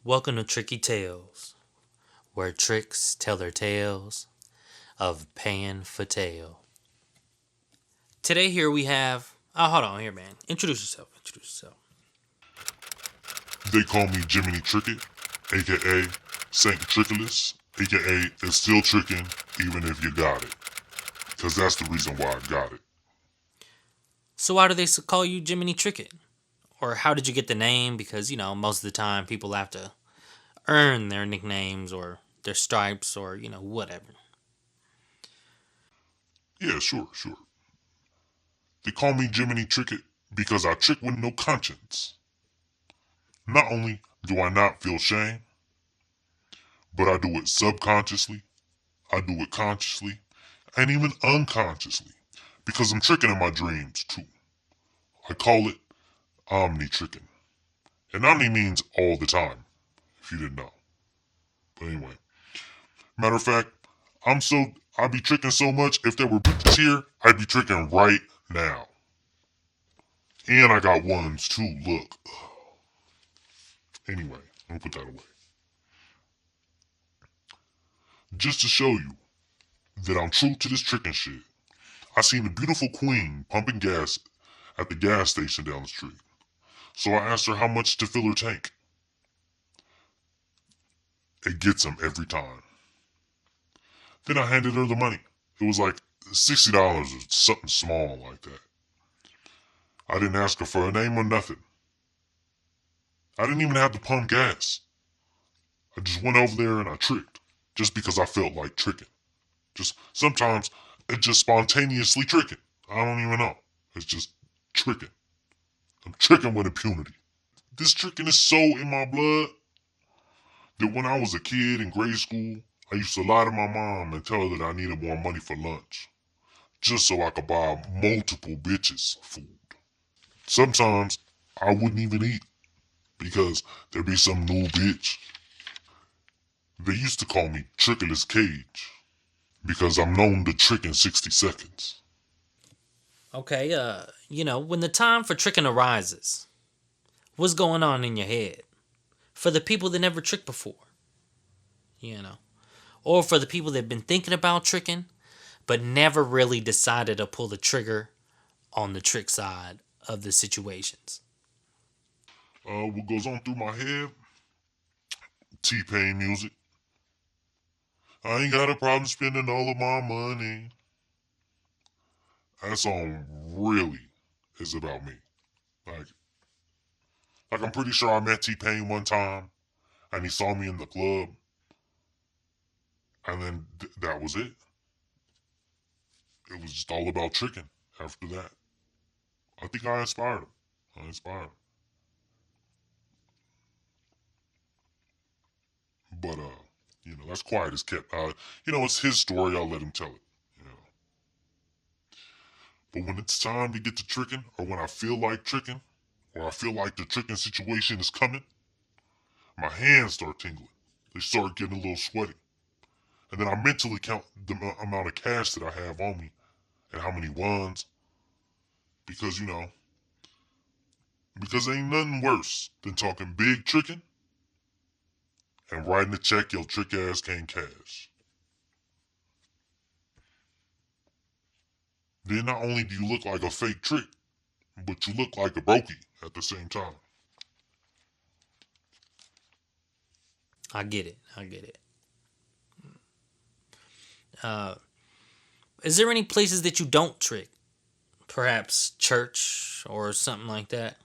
Welcome to Tricky Tales, where tricks tell their tales of paying for tail. Today here we have. Oh, hold on here, man. Introduce yourself. Introduce yourself. They call me Jiminy Tricket, aka Saint Trickolas, aka it's still tricking even if you got it. Cause that's the reason why I got it. So why do they call you Jiminy Tricket? Or how did you get the name? Because most of the time people have to earn their nicknames or their stripes or whatever. Yeah, sure. They call me Jiminy Tricket because I trick with no conscience. Not only do I not feel shame, but I do it subconsciously, I do it consciously, and even unconsciously. Because I'm tricking in my dreams too. I call it omni tricking. And omni means all the time, if you didn't know. But anyway. Matter of fact, I'd be tricking so much. If there were bitches here, I'd be tricking right now. And I got ones too. Look. Anyway, let me put that away. Just to show you that I'm true to this tricking shit, I seen a beautiful queen pumping gas at the gas station down the street. So I asked her how much to fill her tank. It gets him every time. Then I handed her the money. It was like $60 or something small like that. I didn't ask her for a name or nothing. I didn't even have to pump gas. I just went over there and I tricked. Just because I felt like tricking. Just sometimes it's just spontaneously tricking. I don't even know. It's just tricking. I'm tricking with impunity. This tricking is so in my blood that when I was a kid in grade school, I used to lie to my mom and tell her that I needed more money for lunch. Just so I could buy multiple bitches food. Sometimes I wouldn't even eat because there'd be some new bitch. They used to call me Trickless Cage because I'm known to trick in 60 seconds. Okay, when the time for tricking arises, what's going on in your head? For the people that never tricked before, you know. Or for the people that have been thinking about tricking, but never really decided to pull the trigger on the trick side of the situations. What goes on through my head? T-Pain music. I ain't got a problem spending all of my money. That song really is about me. Like, like I'm pretty sure I met T-Pain one time and he saw me in the club and then that was it. It was just all about tricking after that. I think I inspired him. I inspired him. But that's quiet as kept. It's his story. I'll let him tell it. You know. But when it's time to get to tricking, or when I feel like tricking, or I feel like the tricking situation is coming, my hands start tingling. They start getting a little sweaty. And then I mentally count the amount of cash that I have on me and how many ones. Because, because ain't nothing worse than talking big tricking and writing a check your trick ass can't cash. Then not only do you look like a fake trick, but you look like a brokey at the same time. I get it. I get it. Uh, is there any places that you don't trick? Perhaps church or something like that?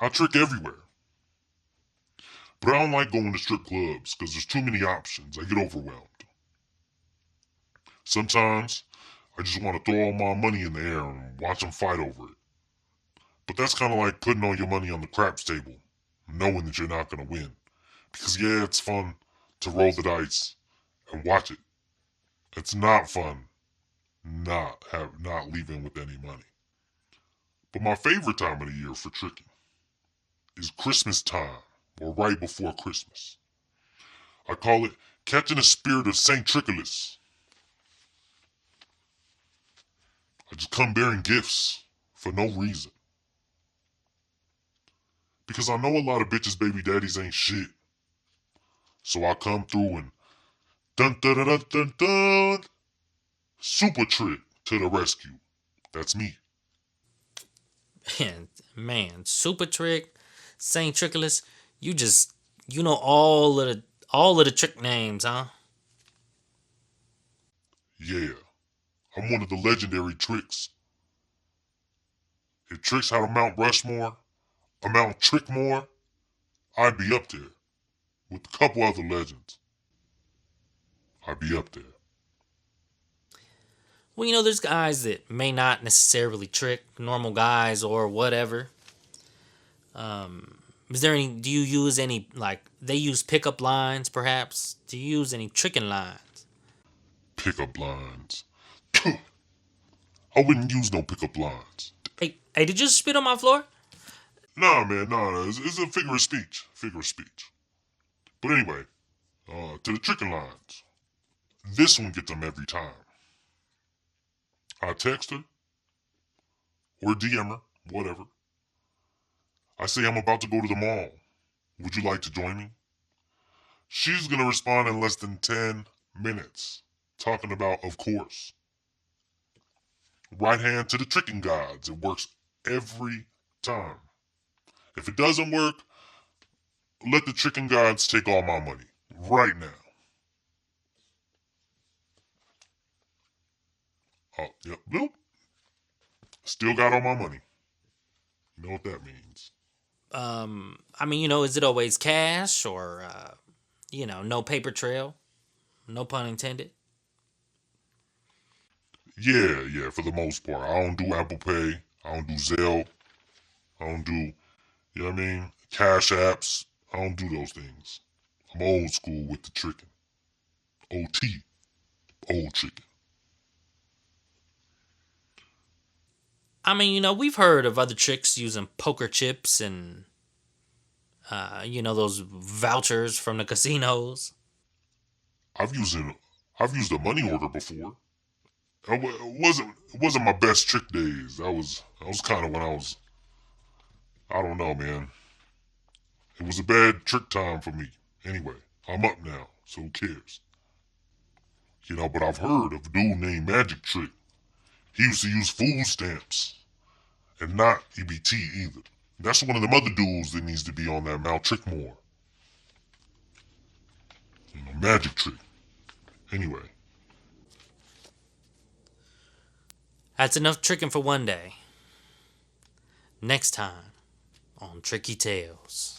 I trick everywhere. But I don't like going to strip clubs because there's too many options. I get overwhelmed. Sometimes I just want to throw all my money in the air and watch them fight over it. But that's kind of like putting all your money on the craps table, knowing that you're not going to win. Because yeah, it's fun to roll the dice and watch it. It's not fun not leaving with any money. But my favorite time of the year for tricking is Christmas time or right before Christmas. I call it catching the spirit of Saint Trickolas. I just come bearing gifts for no reason. Because I know a lot of bitches' baby daddies ain't shit. So I come through and dun dun dun dun dun dun. Super trick to the rescue. That's me. Man, Super Trick, Saint Trickolas, you know all of the trick names, huh? Yeah, I'm one of the legendary tricks. If tricks had a Mount Rushmore, a Mount Trickmore, I'd be up there with a couple other legends. I'd be up there. Well, you know, there's guys that may not necessarily trick, normal guys or whatever. Is there any? Do you use any like they use pickup lines? Perhaps? Do you use any tricking lines? Pickup lines. I wouldn't use no pickup lines. Hey, did you just spit on my floor? Nah, man, nah. It's a figure of speech. Figure of speech. But anyway, to the tricking lines. This one gets them every time. I text her or DM her, whatever. I say I'm about to go to the mall. Would you like to join me? She's gonna respond in less than 10 minutes. Talking about, of course. Right hand to the tricking gods. It works every time. If it doesn't work, let the tricking gods take all my money. Right now. Oh, yep, nope. Still got all my money. You know what that means. I mean, you know, is it always cash or no paper trail? No pun intended. Yeah, for the most part. I don't do Apple Pay. I don't do Zelle. I don't do, you know what I mean? Cash apps. I don't do those things. I'm old school with the tricking. OT. Old tricking. I mean, you know, we've heard of other tricks using poker chips and those vouchers from the casinos. I've used it. I've used a money order before. It wasn't my best trick days. That was kind of when I don't know, man. It was a bad trick time for me. Anyway, I'm up now, so who cares? But I've heard of a dude named Magic Trick. He used to use food stamps and not EBT either. That's one of them other dudes that needs to be on that Mount Trickmore. Magic Trick. Anyway, That's enough tricking for one day. Next time on Tricky Tales.